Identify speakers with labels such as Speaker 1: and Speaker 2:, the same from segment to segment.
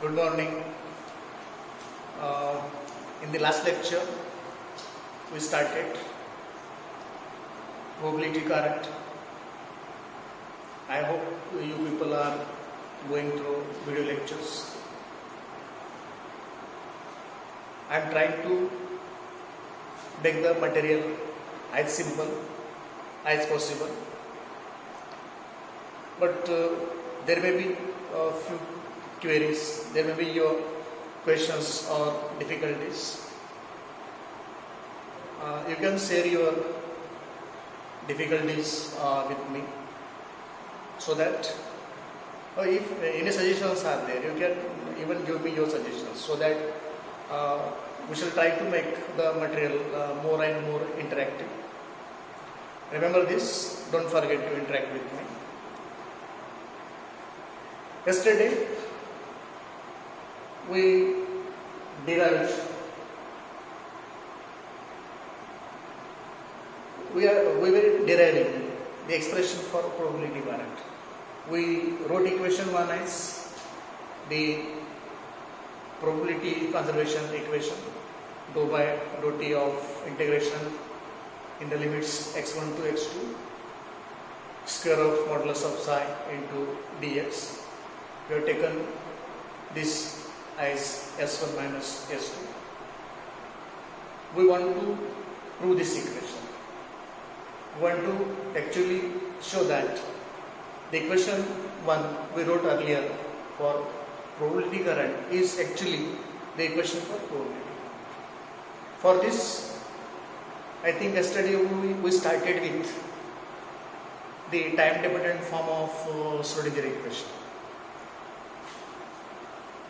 Speaker 1: Good morning. In the last lecture, we started mobility current. I hope you people are going through video lectures. I am trying to make the material as simple as possible, but there may be a few queries, there may be your questions or difficulties. You can share your difficulties with me, so that if any suggestions are there, you can even give me your suggestions, so that we shall try to make the material more and more interactive. Remember this, don't forget to interact with me. Yesterday we derived, we were deriving the expression for probability current. We wrote equation 1 as the probability conservation equation, dou by dou t of integration in the limits x1 to x2 square of modulus of psi into dx. We have taken this as s1 minus s2. We want to prove this equation. We want to actually show that the equation 1 we wrote earlier for probability current is actually the equation for probability. For this, I think yesterday we started with the time dependent form of Schrodinger equation.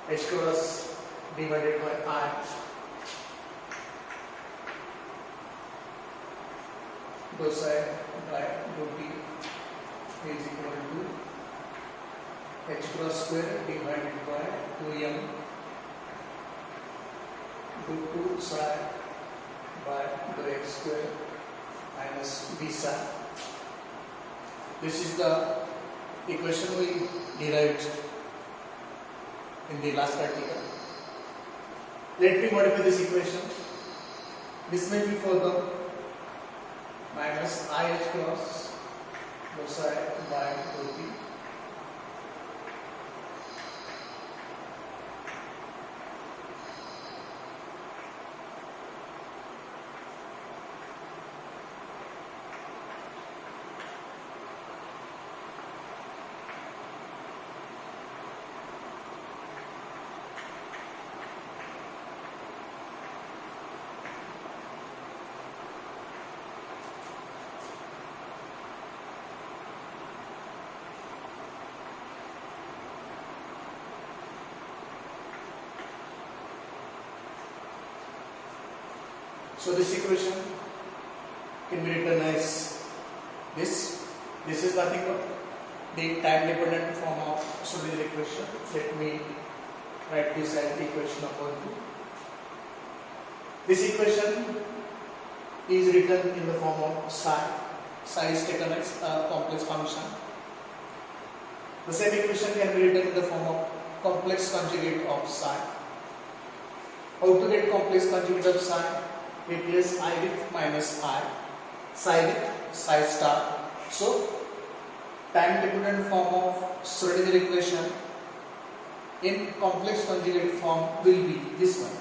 Speaker 1: H cross divided by I dou psi by dou t is equal to h cross square divided by 2m dou 2 psi by dou x square minus b psi. This is the equation we derived in the last article. Let me modify this equation. This may be for the minus I h cross dou psi by dou t So this equation can be written as this. This is nothing but the time dependent form of Schrodinger equation. Let me write this as the equation of 1, 2. This equation is written in the form of psi. Psi is taken as a complex function. The same equation can be written in the form of complex conjugate of psi. How to get complex conjugate of psi? Replace I with minus I, psi with psi star. So, time dependent form of Schrodinger equation in complex conjugate form will be this one.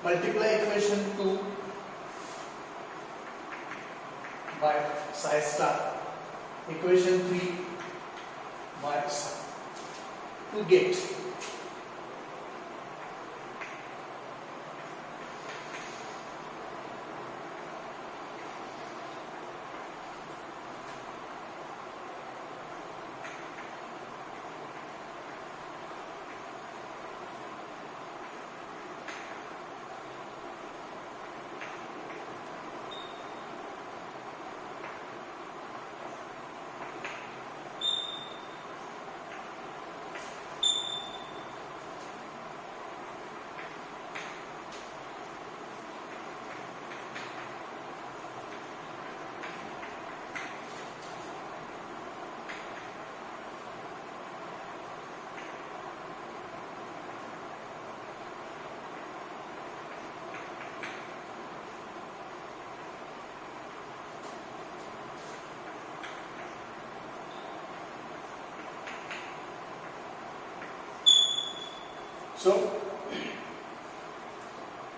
Speaker 1: Multiply equation 2 by psi star, equation 3 by psi to get So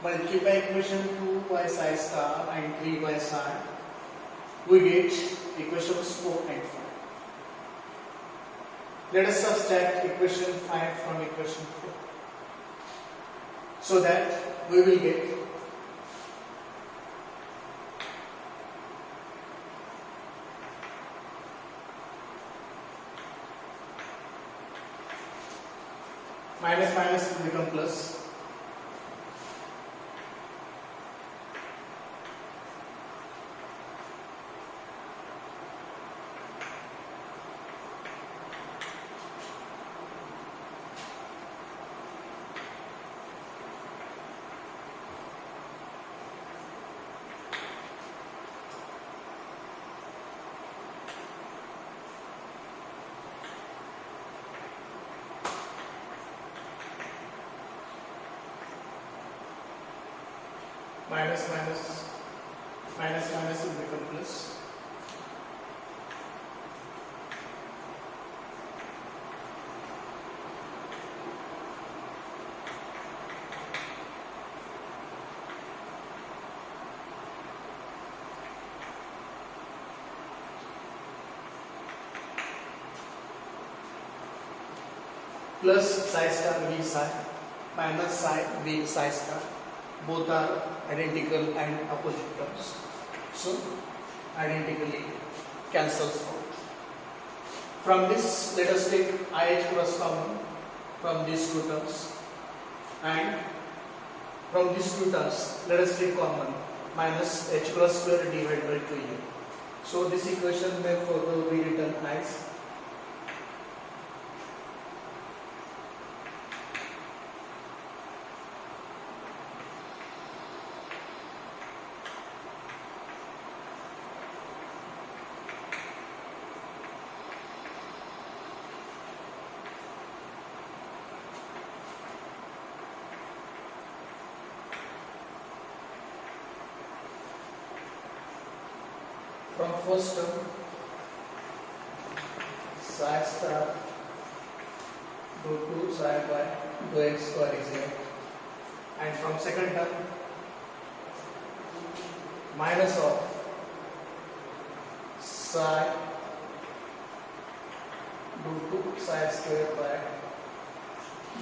Speaker 1: multiply equation 2 by psi star and 3 by psi, we get equations 4 and 5. Let us subtract equation 5 from equation 4, so that we will get minus minus will become plus. Minus minus will become plus. Plus psi star v psi minus psi v psi star, both are identical and opposite terms, so identically cancels out. From this, let us take IH cross common from these two terms, and from these two terms let us take common minus H cross square divided by 2U. So this equation may further be written as from first term psi star dou 2 psi by dou x square is here, and from second term minus of psi dou 2 psi square by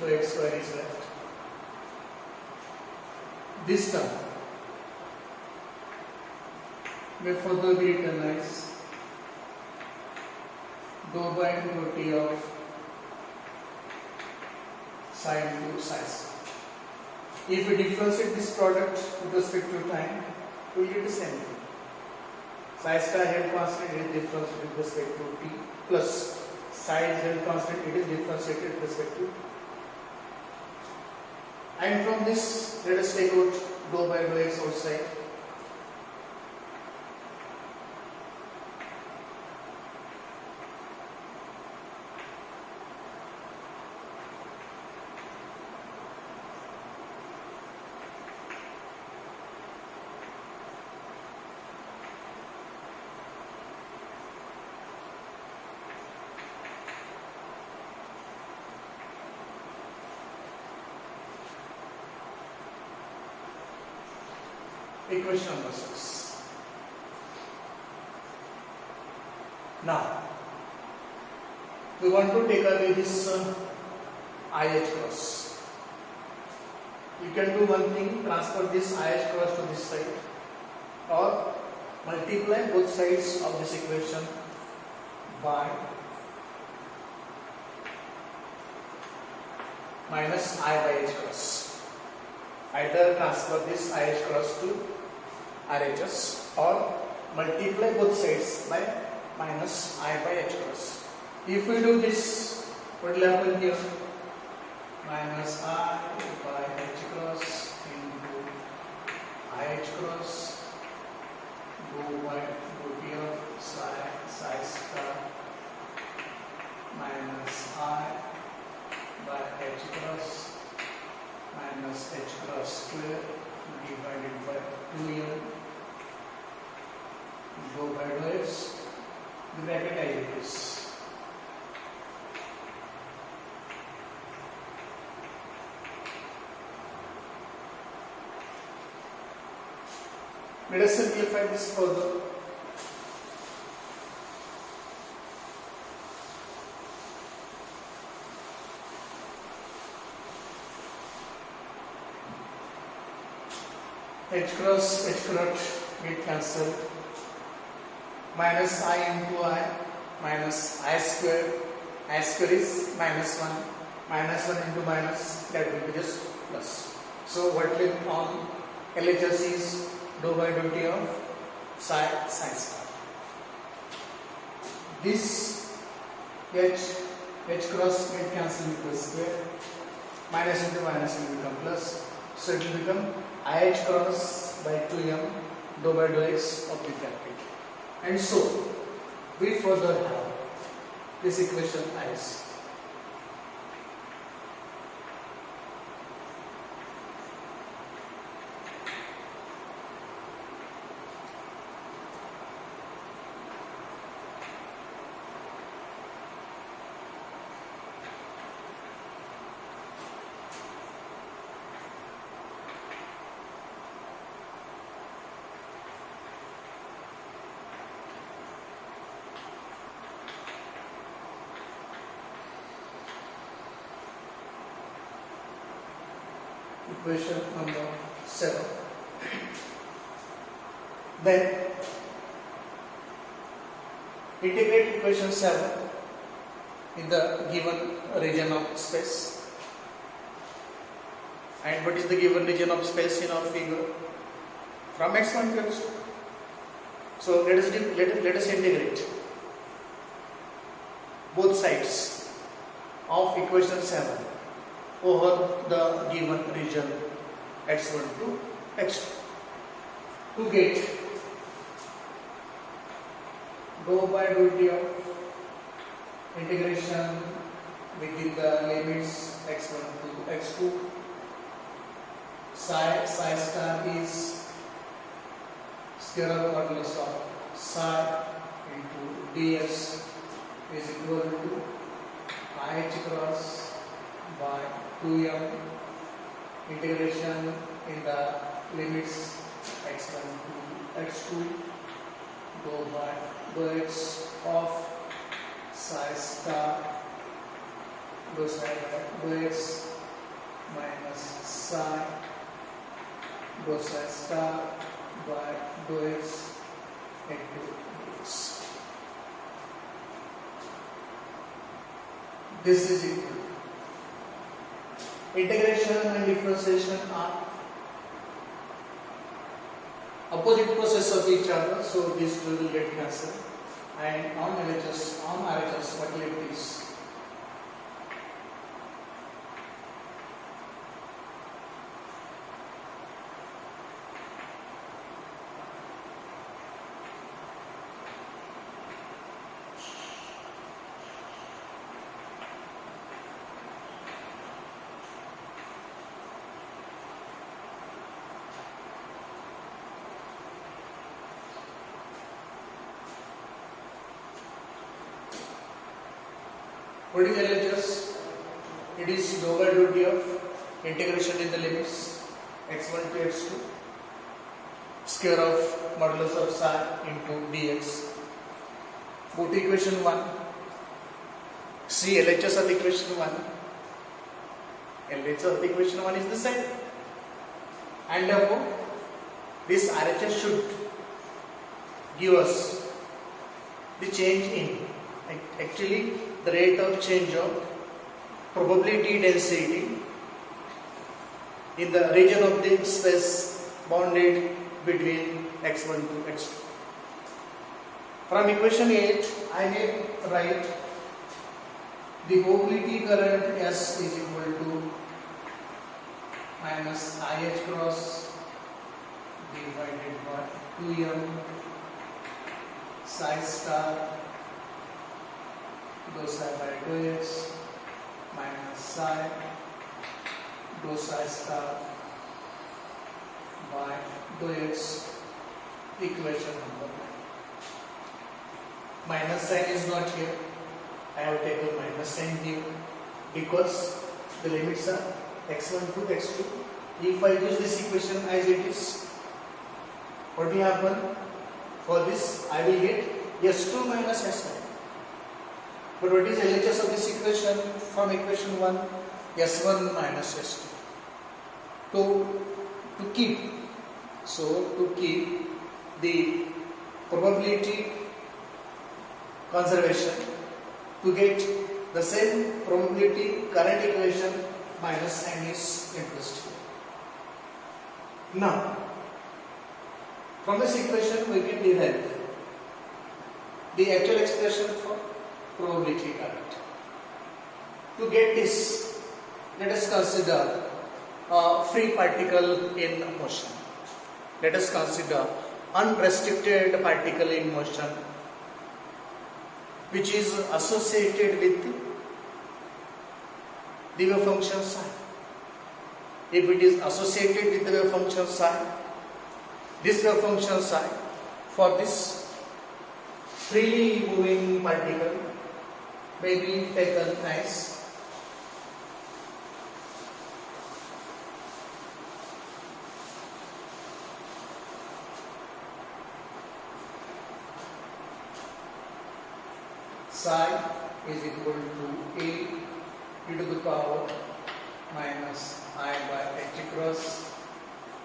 Speaker 1: dou x square is left. This term may further be written as dou by dou t of psi into psi. If we differentiate this product with respect to time, we will get the same thing. Psi star held constant, it is differentiated with respect to t, plus psi is held constant, it is differentiated with respect to t. And from this, let us take out dou by dou x outside. Equation number 6. Now, we want to take away this IH cross. You can do one thing, transfer this IH cross to this side, or multiply both sides of this equation by minus I by H cross. Either transfer this IH cross to RHS or multiply both sides by minus I by H cross. If we do this, what will happen here? Minus I by H cross into IH cross dou by dou t of psi star minus I by H cross minus H cross square divided by 2L dou by dou x, the bracket as it is. Let us simplify this further. H cross H cross get cancelled. Minus I into I minus I square. I square is minus 1. Minus 1 into minus, that will be just plus. So what will on LHS is dou by dt of psi star. This H cross get cancelled with square. Minus into minus will become plus. So it will become IH cross by 2m dou by dou x of the bracket. And so we further have this equation as equation number 7. Then integrate equation 7 in the given region of space. And what is the given region of space in our figure? From x1 to x2. So let us integrate both sides of equation 7 over the given region x1 to x2 to get dou by dt of integration within the limits x1 to x2. Psi star is scalar modulus of psi into ds is equal to IH cross by 2m integration in the limits x1 to x2 dou by dou x of psi star dou psi by dou x minus psi dou psi star by dou x into dx. This is equal to integration and differentiation are opposite process of each other, so these two will get cancelled. And on LHS, on RHS, what left is what is LHS? It is dou by dt of integration in the limits x1 to x2 square of modulus of psi into dx. Go to equation 1. See LHS of equation 1. LHS of equation 1 is the same. And therefore, this RHS should give us the change in actually the rate of change of probability density in the region of the space bounded between x1 to x2. From equation 8, I will write the mobility current S is equal to minus IH cross divided by 2m psi star dou psi by dou x minus psi dou psi star by dou x. Equation number 9. Minus sign is not here. I have taken minus sign here because the limits are x1 to x2. If I use this equation as it is, what will happen? For this I will get S2 minus S1. But what is LHS of this equation? From equation 1, S1 minus S2. To keep the probability conservation, to get the same probability current equation, minus sign is interesting. Now, from this equation we can derive the actual expression for probability current. To get this, let us consider a free particle in motion. Let us consider unrestricted particle in motion which is associated with the wave function psi. If it is associated with the wave function psi, this wave function psi for this freely moving particle may be taken as psi is equal to a e to the power minus I by h cross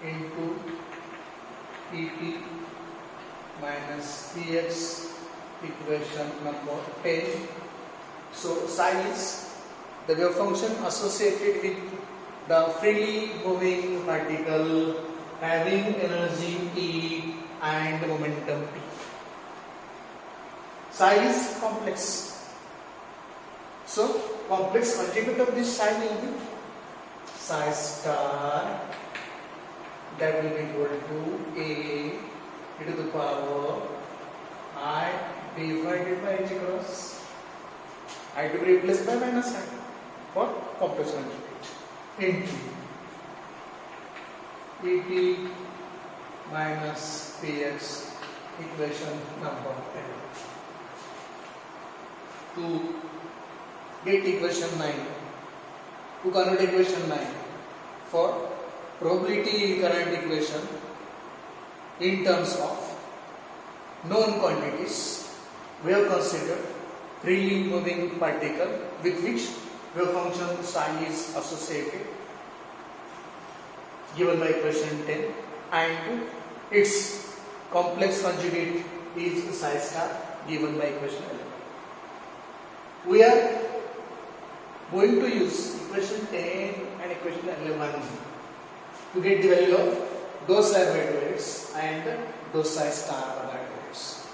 Speaker 1: into et minus px, equation number 10. So psi is the wave function associated with the freely moving particle having energy E and momentum P. Psi is complex. So complex conjugate of this psi will be psi star, that will be equal to a e to the power I divided by h cross, I to be replaced by minus I for complex conjugate, into et minus px, equation number 10. To get equation 9, to convert equation 9 for probability current equation in terms of known quantities, we have considered freely moving particle with which wave function psi is associated, given by equation 10, and its complex conjugate is psi star, given by equation 11. We are going to use equation 10 and equation 11 to get the value of dou psi by dou x and dou psi star by dou x.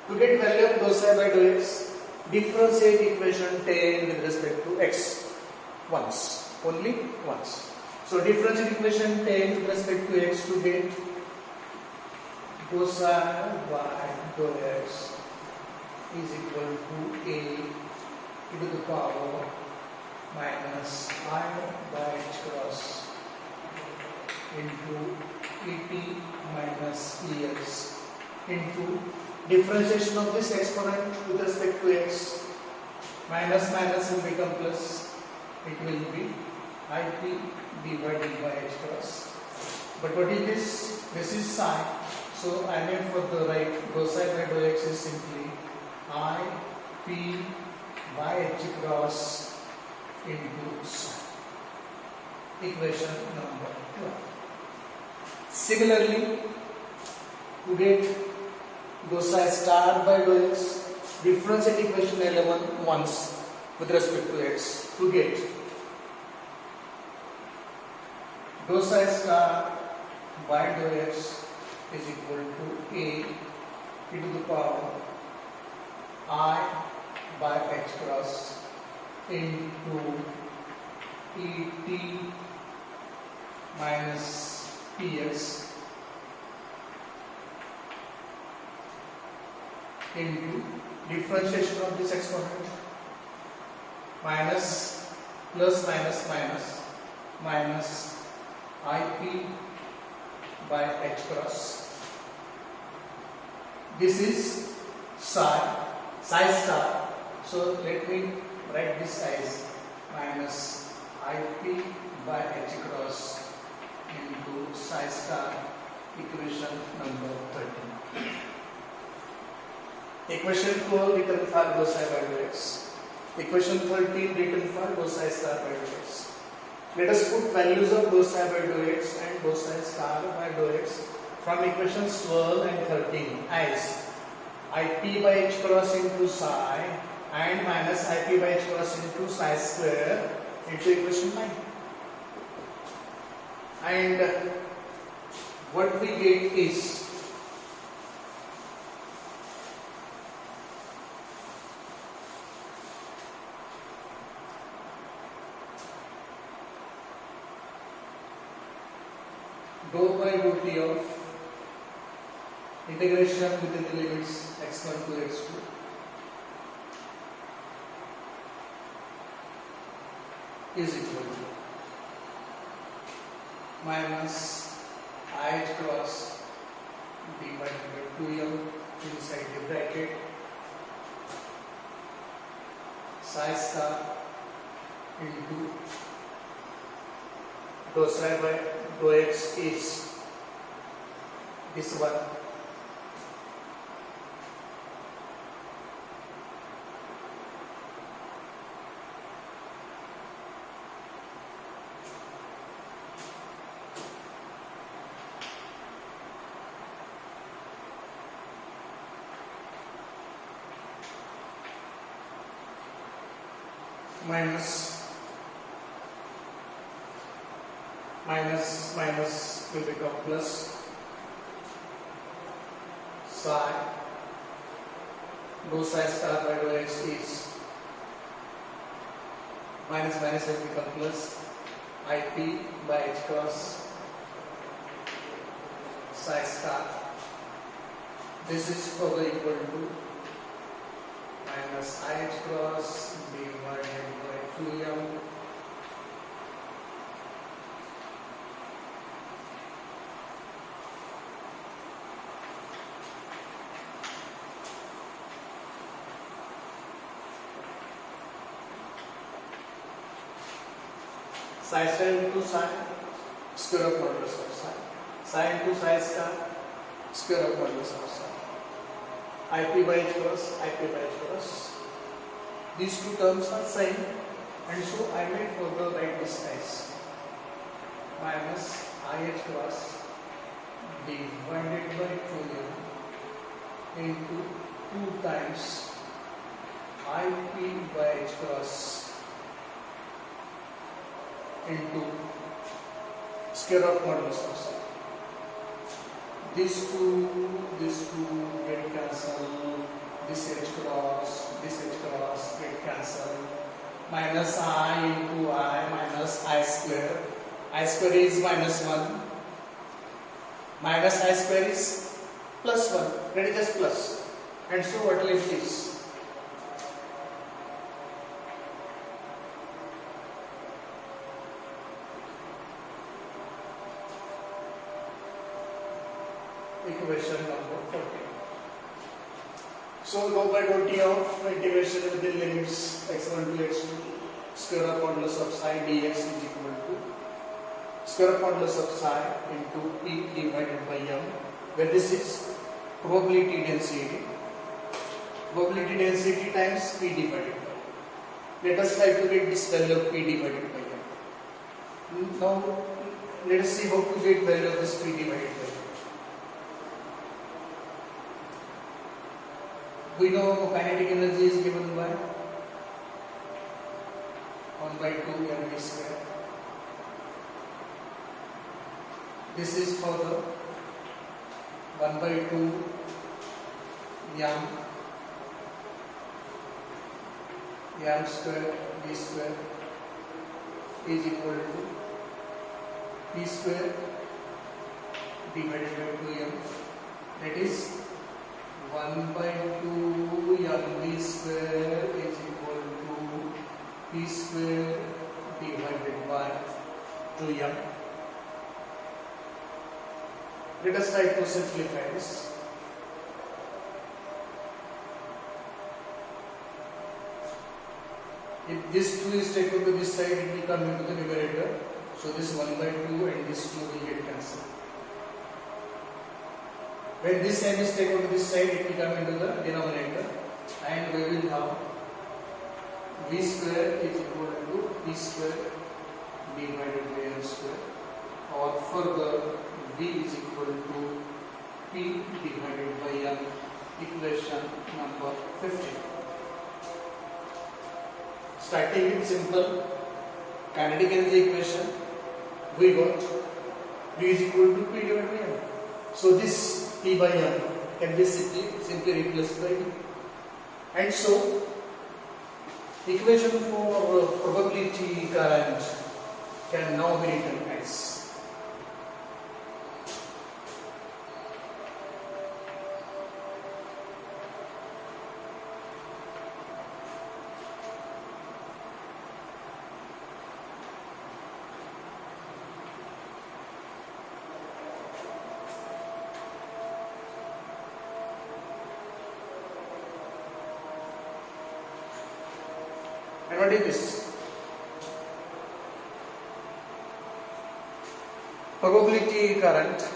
Speaker 1: To get value of dou psi by dou x, differentiate equation 10 with respect to x once, only once. So differentiate equation 10 with respect to x to get dou psi by dou x is equal to a e to the power minus I by h cross into et minus ex into differentiation of this exponent with respect to x, minus minus will become plus, it will be ip divided by h cross. But what is this? This is psi, so I mean for the right, dou psi by dou x is simply ip by h cross into psi, equation number 12. Similarly, to get dou psi star by dou x, differentiate equation 11 once with respect to x to get dou psi star by dou x is equal to a e to the power I by h cross into et minus px into differentiation of this exponent minus plus minus minus minus ip by h cross. This is psi star. So let me write this as minus ip by h cross into psi star Equation number 13. Equation 12 written for dou psi by dou x. Equation 13 written for dou psi star by dou x. Let us put values of dou psi by dou x and dou psi star by dou x from equations 12 and 13 as ip by h cross into psi and minus ip by h cross into psi square into equation 9. And what we get is dou by dou t of integration within the limits x1 to x2 is equal to minus I cross divided by 2m inside the bracket psi star into dou psi by dou x is this one minus will become plus psi dou psi star by dou x is minus will become plus ip by h cross psi star. This is further equal to minus I h cross divided by 2m psi star into psi square of modulus of psi into psi star square of modulus of psi ip by h cross these two terms are same and so I may further write this as minus I h cross divided by 2m into 2 times ip by h cross into square of modulus of psi. These two get cancelled. This h cross get cancelled. Minus I into I minus I square. I square is minus 1. Minus I square is plus 1. That is just plus. And so what left is equation number 14. So dou by dou t of integration within limits x1 to x2 square of modulus of psi dx is equal to square of modulus of psi into p divided by m, where this is probability density times p divided by. Let us try to get this value of p divided by m. Now let us see how to get value of this p divided by m. We know kinetic energy is given by 1 by 2 mv square. This is for the 1 by 2 m square v square is equal to p square divided by 2m, that is 1 by 2 mv square is equal to p square divided by 2m. Let us try to simplify this. If this 2 is taken to this side, it will come into the numerator. So this 1 by 2 and this 2 will get cancelled. When this sign is taken to this side, it will come into the denominator, and we will have v square is equal to p square divided by n square, or further v is equal to p divided by n, equation number 15. Starting with simple kinetic energy equation, we got v is equal to p divided by n. So this p by n can be simply replaced by v. And so equation for probability current can now be written as and what is this? Probability current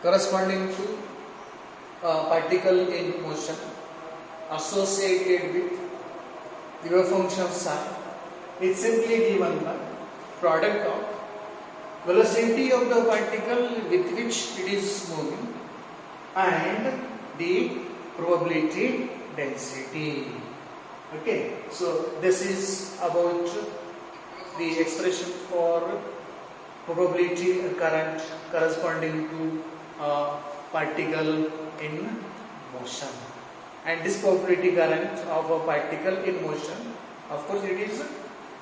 Speaker 1: corresponding to a particle in motion associated with the wave function psi is simply given by product of velocity of the particle with which it is moving and the probability density. Okay, so this is about the expression for probability current corresponding to a particle in motion. And this probability current of a particle in motion, of course it is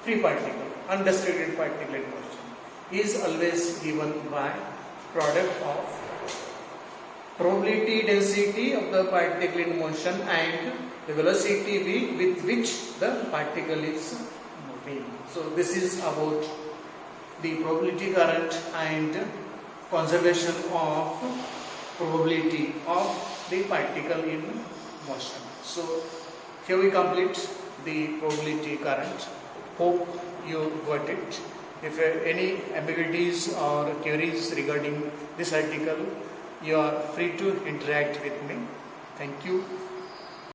Speaker 1: free particle, unrestricted particle in motion, is always given by product of probability density of the particle in motion and the velocity v with which the particle is moving. So this is about the probability current and conservation of probability of the particle in motion. So here we complete the probability current. Hope you got it. If any ambiguities or queries regarding this article, you are free to interact with me. Thank you.